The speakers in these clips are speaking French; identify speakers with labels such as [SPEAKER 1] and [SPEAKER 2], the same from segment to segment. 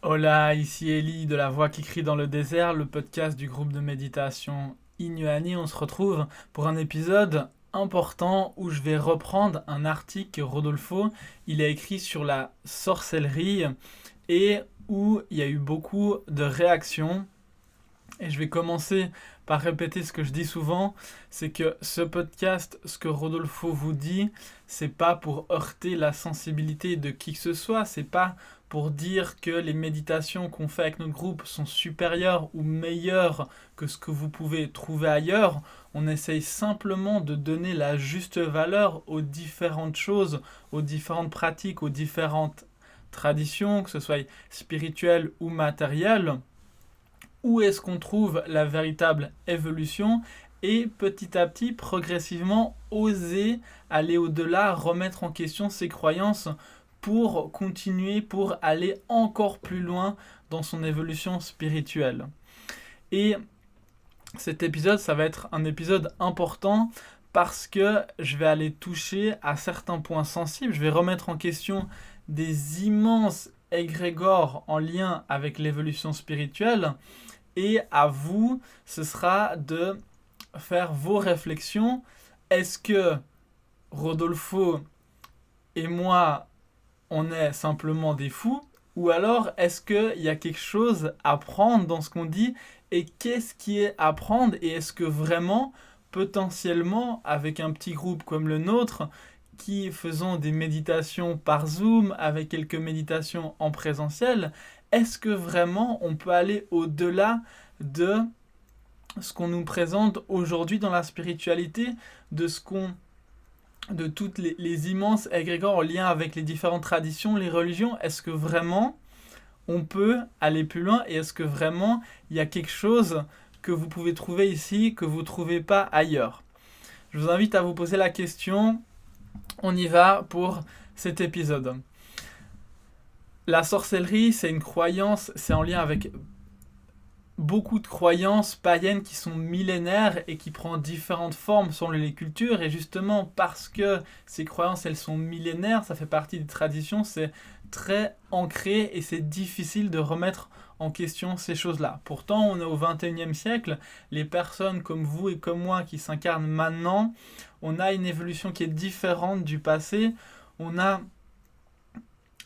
[SPEAKER 1] Hola, ici Ellie de La Voix qui crie dans le désert, le podcast du groupe de méditation Inuani. On se retrouve pour un épisode important où je vais reprendre un article que Rodolfo il a écrit sur la sorcellerie et où il y a eu beaucoup de réactions. Et je vais commencer par répéter ce que je dis souvent, c'est que ce podcast, ce que Rodolfo vous dit, c'est pas pour heurter la sensibilité de qui que ce soit, c'est pas pour dire que les méditations qu'on fait avec notre groupe sont supérieures ou meilleures que ce que vous pouvez trouver ailleurs. On essaye simplement de donner la juste valeur aux différentes choses, aux différentes pratiques, aux différentes traditions, que ce soit spirituelles ou matérielles. Où est-ce qu'on trouve la véritable évolution et petit à petit, progressivement, oser aller au-delà, remettre en question ses croyances pour continuer, pour aller encore plus loin dans son évolution spirituelle. Et cet épisode, ça va être un épisode important parce que je vais aller toucher à certains points sensibles, je vais remettre en question des immenses égrégores en lien avec l'évolution spirituelle. Et à vous, ce sera de faire vos réflexions. Est-ce que Rodolfo et moi, on est simplement des fous? Ou alors, est-ce qu'il y a quelque chose à prendre dans ce qu'on dit? Et qu'est-ce qui est à prendre? Et est-ce que vraiment, potentiellement, avec un petit groupe comme le nôtre, qui faisons des méditations par Zoom, avec quelques méditations en présentiel, est-ce que vraiment on peut aller au-delà de ce qu'on nous présente aujourd'hui dans la spiritualité, de toutes les immenses égrégores en lien avec les différentes traditions, les religions? Est-ce que vraiment on peut aller plus loin et est-ce que vraiment il y a quelque chose que vous pouvez trouver ici que vous ne trouvez pas ailleurs? Je vous invite à vous poser la question. On y va pour cet épisode. La sorcellerie, c'est une croyance, c'est en lien avec beaucoup de croyances païennes qui sont millénaires et qui prennent différentes formes selon les cultures. Et justement, parce que ces croyances, elles sont millénaires, ça fait partie des traditions, c'est très ancré et c'est difficile de remettre en question ces choses-là. Pourtant, on est au 21e siècle, les personnes comme vous et comme moi qui s'incarnent maintenant, on a une évolution qui est différente du passé, on a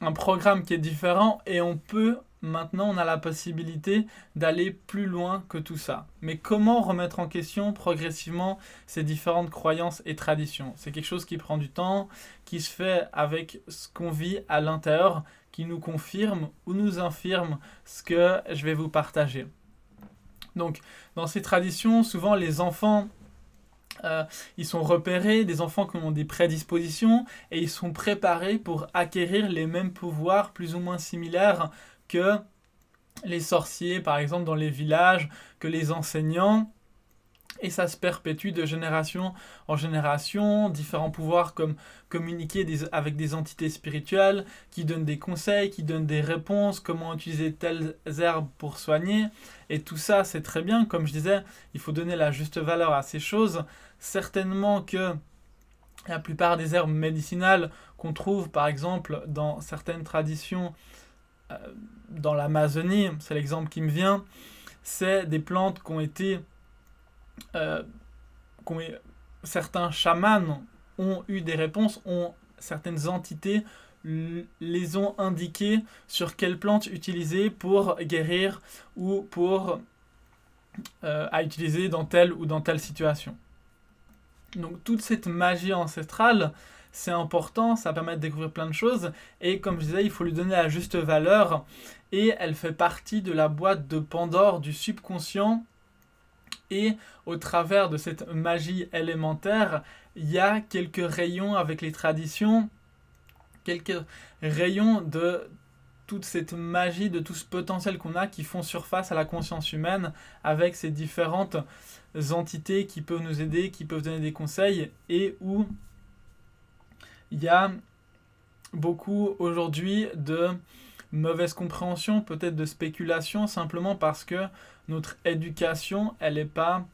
[SPEAKER 1] un programme qui est différent et maintenant on a la possibilité d'aller plus loin que tout ça. Mais comment remettre en question progressivement ces différentes croyances et traditions? C'est quelque chose qui prend du temps, qui se fait avec ce qu'on vit à l'intérieur, qui nous confirme ou nous infirme ce que je vais vous partager. Donc, dans ces traditions, souvent les enfants ils sont repérés, des enfants qui ont des prédispositions, et ils sont préparés pour acquérir les mêmes pouvoirs plus ou moins similaires que les sorciers, par exemple, dans les villages, que les enseignants. Et ça se perpétue de génération en génération, différents pouvoirs comme communiquer avec des entités spirituelles, qui donnent des conseils, qui donnent des réponses, comment utiliser telles herbes pour soigner. Et tout ça, c'est très bien. Comme je disais, il faut donner la juste valeur à ces choses. Certainement que la plupart des herbes médicinales qu'on trouve, par exemple, dans certaines traditions, euh, dans l'Amazonie, c'est l'exemple qui me vient, c'est des plantes qui ont été euh, certains chamans ont eu des réponses, certaines entités les ont indiquées sur quelle plante utiliser pour guérir ou pour à utiliser dans telle ou dans telle situation. Donc toute cette magie ancestrale, c'est important, ça permet de découvrir plein de choses et comme je disais, il faut lui donner la juste valeur et elle fait partie de la boîte de Pandore du subconscient. Et au travers de cette magie élémentaire, il y a quelques rayons avec les traditions, quelques rayons de toute cette magie, de tout ce potentiel qu'on a qui font surface à la conscience humaine avec ces différentes entités qui peuvent nous aider, qui peuvent donner des conseils et où il y a beaucoup aujourd'hui de mauvaise compréhension, peut-être de spéculation, simplement parce que notre éducation, elle n'est pas...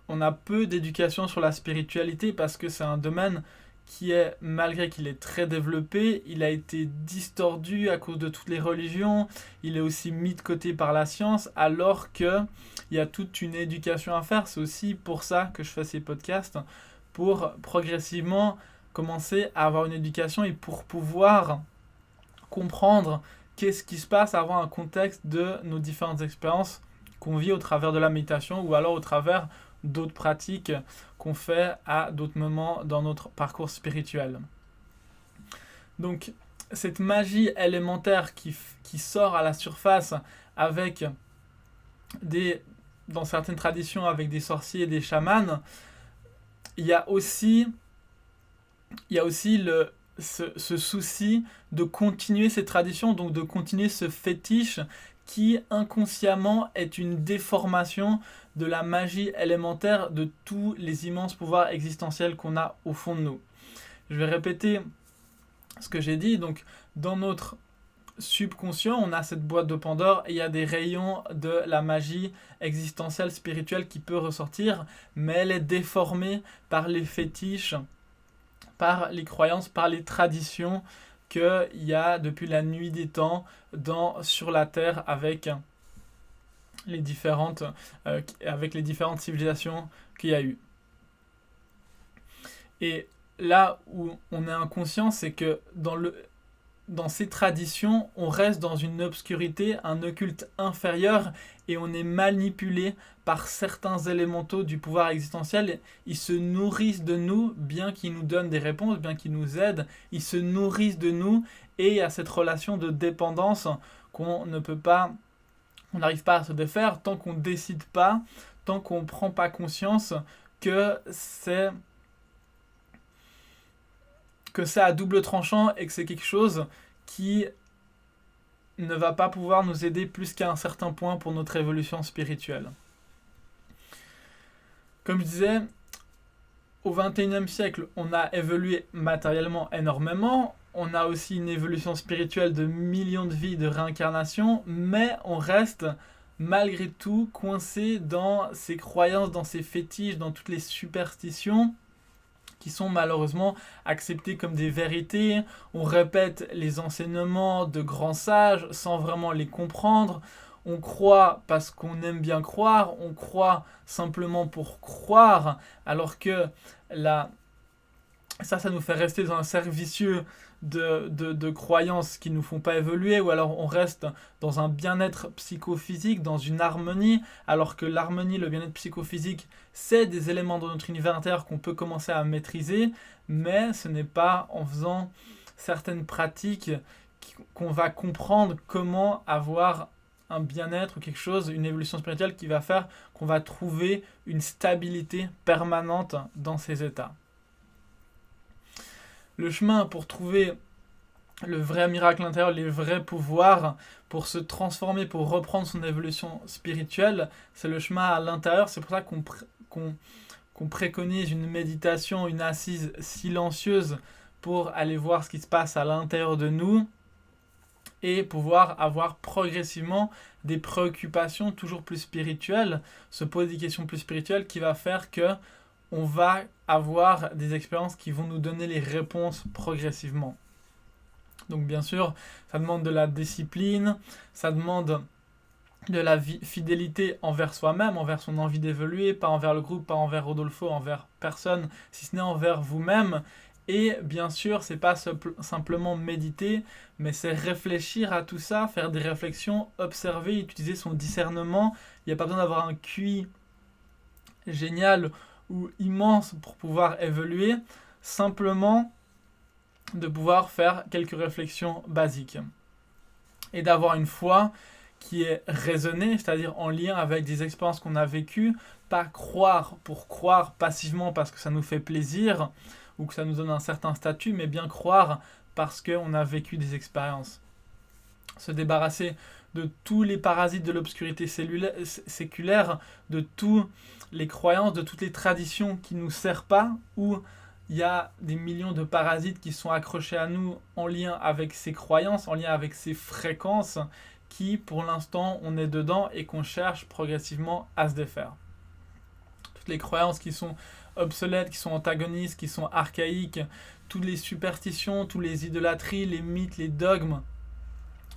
[SPEAKER 1] On a peu d'éducation sur la spiritualité parce que c'est un domaine qui est, malgré qu'il est très développé, il a été distordu à cause de toutes les religions, il est aussi mis de côté par la science, alors qu'il y a toute une éducation à faire. C'est aussi pour ça que je fais ces podcasts, pour progressivement commencer à avoir une éducation et pour pouvoir comprendre qu'est-ce qui se passe, avoir un contexte de nos différentes expériences qu'on vit au travers de la méditation ou alors au travers d'autres pratiques qu'on fait à d'autres moments dans notre parcours spirituel. Donc, cette magie élémentaire qui sort à la surface avec dans certaines traditions, avec des sorciers et des chamans, il y a aussi ce souci de continuer ces traditions, donc de continuer ce fétiche qui inconsciemment est une déformation de la magie élémentaire de tous les immenses pouvoirs existentiels qu'on a au fond de nous. Je vais répéter ce que j'ai dit. Donc, dans notre subconscient, on a cette boîte de Pandore et il y a des rayons de la magie existentielle, spirituelle qui peut ressortir, mais elle est déformée par les fétiches, par les croyances, par les traditions qu'il y a depuis la nuit des temps sur la Terre avec les différentes civilisations qu'il y a eu. Et là où on est inconscient, c'est que dans ces traditions, on reste dans une obscurité, un occulte inférieur, et on est manipulé par certains élémentaux du pouvoir existentiel. Ils se nourrissent de nous, bien qu'ils nous donnent des réponses, bien qu'ils nous aident. Ils se nourrissent de nous, et il y a cette relation de dépendance qu'on n'arrive pas à se défaire tant qu'on ne décide pas, tant qu'on ne prend pas conscience que c'est à double tranchant et que c'est quelque chose qui ne va pas pouvoir nous aider plus qu'à un certain point pour notre évolution spirituelle. Comme je disais, au XXIe siècle, on a évolué matériellement énormément, on a aussi une évolution spirituelle de millions de vies, de réincarnation, mais on reste malgré tout coincé dans ces croyances, dans ces fétiches, dans toutes les superstitions qui sont malheureusement acceptées comme des vérités. On répète les enseignements de grands sages sans vraiment les comprendre. On croit parce qu'on aime bien croire, on croit simplement pour croire, alors que ça nous fait rester dans un cercle vicieux de croyances qui ne nous font pas évoluer, ou alors on reste dans un bien-être psychophysique, dans une harmonie, alors que l'harmonie, le bien-être psychophysique, c'est des éléments de notre univers intérieur qu'on peut commencer à maîtriser, mais ce n'est pas en faisant certaines pratiques qu'on va comprendre comment avoir un bien-être ou quelque chose, une évolution spirituelle qui va faire qu'on va trouver une stabilité permanente dans ces états. Le chemin pour trouver le vrai miracle intérieur, les vrais pouvoirs, pour se transformer, pour reprendre son évolution spirituelle, c'est le chemin à l'intérieur. C'est pour ça qu'on préconise une méditation, une assise silencieuse pour aller voir ce qui se passe à l'intérieur de nous et pouvoir avoir progressivement des préoccupations toujours plus spirituelles, se poser des questions plus spirituelles qui va faire que on va avoir des expériences qui vont nous donner les réponses progressivement. Donc bien sûr, ça demande de la discipline, ça demande de la fidélité envers soi-même, envers son envie d'évoluer, pas envers le groupe, pas envers Rodolfo, envers personne, si ce n'est envers vous-même. Et bien sûr, c'est pas simplement méditer, mais c'est réfléchir à tout ça, faire des réflexions, observer, utiliser son discernement. Il n'y a pas besoin d'avoir un QI génial ou immense pour pouvoir évoluer, simplement de pouvoir faire quelques réflexions basiques et d'avoir une foi qui est raisonnée, c'est-à-dire en lien avec des expériences qu'on a vécues, pas croire pour croire passivement parce que ça nous fait plaisir ou que ça nous donne un certain statut, mais bien croire parce qu'on a vécu des expériences. Se débarrasser de tous les parasites de l'obscurité séculaire, de toutes les croyances, de toutes les traditions qui ne nous servent pas, où il y a des millions de parasites qui sont accrochés à nous en lien avec ces croyances, en lien avec ces fréquences qui, pour l'instant, on est dedans et qu'on cherche progressivement à se défaire. Toutes les croyances qui sont obsolètes, qui sont antagonistes, qui sont archaïques, toutes les superstitions, toutes les idolâtries, les mythes, les dogmes,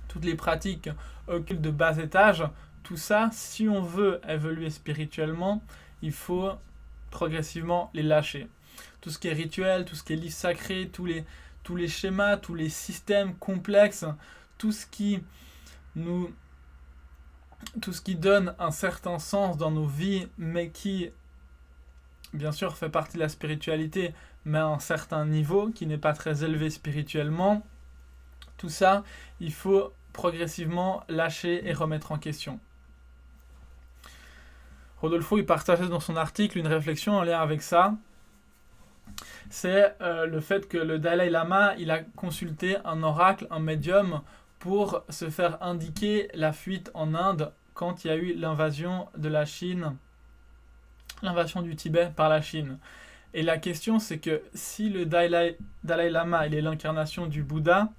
[SPEAKER 1] toutes les pratiques occultes de bas étage, tout ça, si on veut évoluer spirituellement, il faut progressivement les lâcher. Tout ce qui est rituel, tout ce qui est livre sacré, tous les schémas, tous les systèmes complexes, tout ce qui donne un certain sens dans nos vies, mais qui, bien sûr, fait partie de la spiritualité, mais à un certain niveau, qui n'est pas très élevé spirituellement, tout ça, il faut progressivement lâcher et remettre en question. Rodolfo, il partageait dans son article une réflexion en lien avec ça. C'est le fait que le Dalai Lama, il a consulté un oracle, un médium, pour se faire indiquer la fuite en Inde quand il y a eu l'invasion de la Chine, l'invasion du Tibet par la Chine. Et la question, c'est que si le Dalai Lama, il est l'incarnation du Bouddha,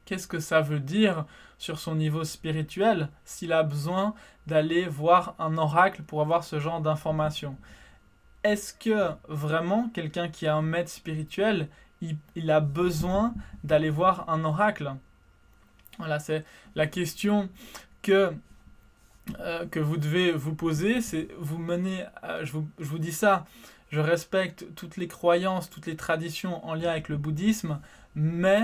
[SPEAKER 1] qu'est-ce que ça veut dire sur son niveau spirituel s'il a besoin d'aller voir un oracle pour avoir ce genre d'informations? Est-ce que vraiment quelqu'un qui a un maître spirituel, il a besoin d'aller voir un oracle? Voilà, c'est la question que vous devez vous poser. C'est je vous dis ça, je respecte toutes les croyances, toutes les traditions en lien avec le bouddhisme, mais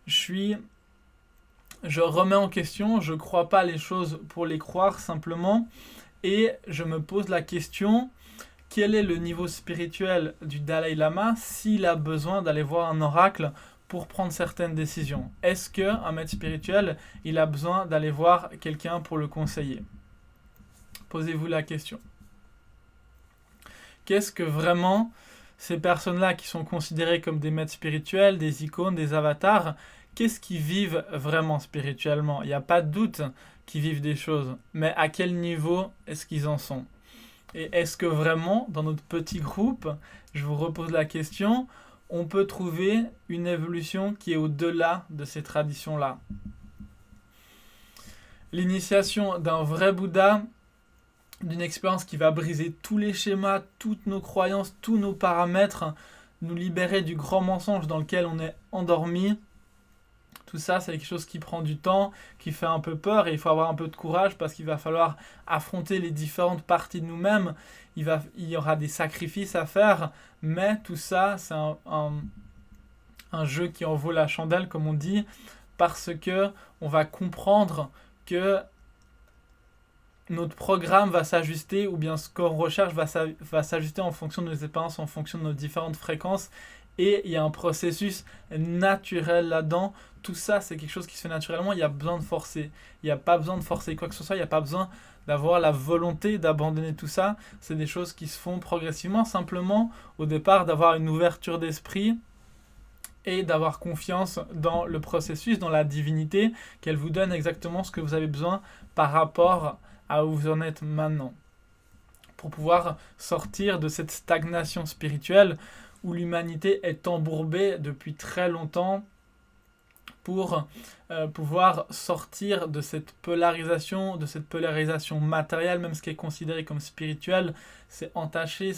[SPEAKER 1] je remets en question, je ne crois pas les choses pour les croire simplement, et je me pose la question, quel est le niveau spirituel du Dalai Lama s'il a besoin d'aller voir un oracle pour prendre certaines décisions? Est-ce qu'un maître spirituel, il a besoin d'aller voir quelqu'un pour le conseiller? Posez-vous la question. Qu'est-ce que vraiment ces personnes-là qui sont considérées comme des maîtres spirituels, des icônes, des avatars, qu'est-ce qu'ils vivent vraiment spirituellement? Il n'y a pas de doute qu'ils vivent des choses, mais à quel niveau est-ce qu'ils en sont? Et est-ce que vraiment, dans notre petit groupe, je vous repose la question, on peut trouver une évolution qui est au-delà de ces traditions-là? L'initiation d'un vrai Bouddha, d'une expérience qui va briser tous les schémas, toutes nos croyances, tous nos paramètres, nous libérer du grand mensonge dans lequel on est endormi. Tout ça, c'est quelque chose qui prend du temps, qui fait un peu peur, et il faut avoir un peu de courage parce qu'il va falloir affronter les différentes parties de nous-mêmes. Il y aura des sacrifices à faire, mais tout ça, c'est un jeu qui en vaut la chandelle, comme on dit, parce que on va comprendre que notre programme va s'ajuster, ou bien ce qu'on recherche va s'ajuster en fonction de nos expériences, en fonction de nos différentes fréquences. Et il y a un processus naturel là-dedans. Tout ça, c'est quelque chose qui se fait naturellement. Il y a besoin de forcer. Il n'y a pas besoin de forcer quoi que ce soit. Il n'y a pas besoin d'avoir la volonté d'abandonner tout ça. C'est des choses qui se font progressivement. Simplement, au départ, d'avoir une ouverture d'esprit et d'avoir confiance dans le processus, dans la divinité, qu'elle vous donne exactement ce que vous avez besoin par rapport à où vous en êtes maintenant. Pour pouvoir sortir de cette stagnation spirituelle où l'humanité est embourbée depuis très longtemps, pour pouvoir sortir de cette polarisation matérielle, même ce qui est considéré comme spirituel, c'est entaché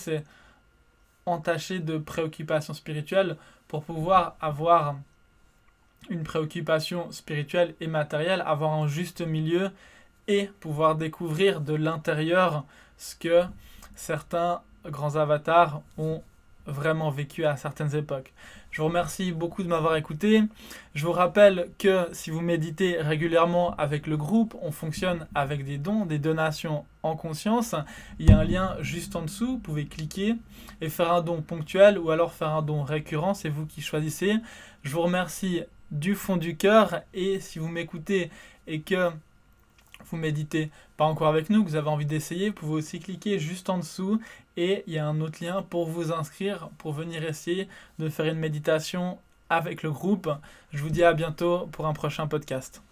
[SPEAKER 1] de préoccupations spirituelles, pour pouvoir avoir une préoccupation spirituelle et matérielle, avoir un juste milieu et pouvoir découvrir de l'intérieur ce que certains grands avatars ont vraiment vécu à certaines époques. Je vous remercie beaucoup de m'avoir écouté. Je vous rappelle que si vous méditez régulièrement avec le groupe, on fonctionne avec des dons, des donations en conscience. Il y a un lien juste en dessous, vous pouvez cliquer et faire un don ponctuel ou alors faire un don récurrent, c'est vous qui choisissez. Je vous remercie du fond du cœur, et si vous m'écoutez et que vous méditez pas encore avec nous, que vous avez envie d'essayer, vous pouvez aussi cliquer juste en dessous et il y a un autre lien pour vous inscrire, pour venir essayer de faire une méditation avec le groupe. Je vous dis à bientôt pour un prochain podcast.